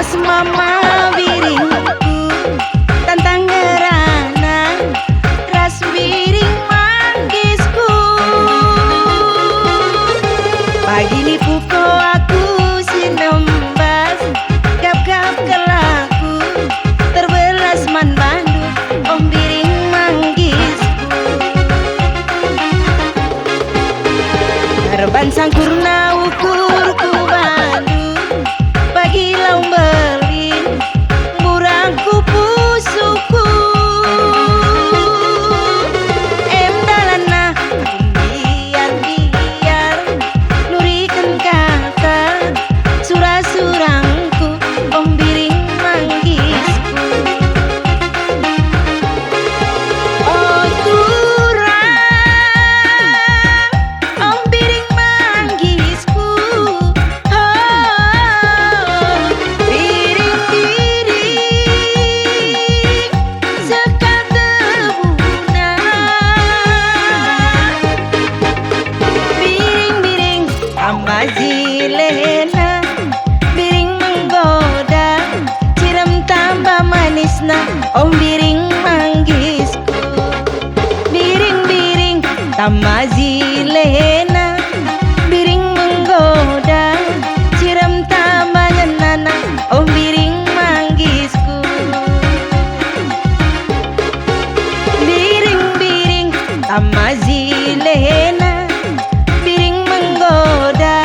ras mama biringku tantang ngerana ras biring manggisku pagi ni puko aku sinembas gap-gap kelaku terbelas man bandu om biring manggisku Herban sangkurna ukur ku bandu pagi lau belin murangku pusuku em dalana biar nurikan kata surah-surangku om biring manggisku oh surang om biring manggisku oh biring-biring sekat debuna biring-biring tambah zilena biring menggoda ciram tambah manisna om biring manggisku biring-biring tambah zilena biring menggoda ciram tambah ngenana om biring manggisku biring-biring tambah zilena biring menggoda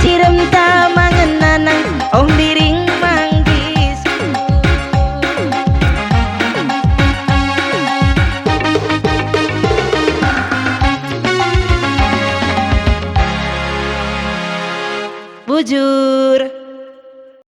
ciram tambah ngenana om biring manggisku Buju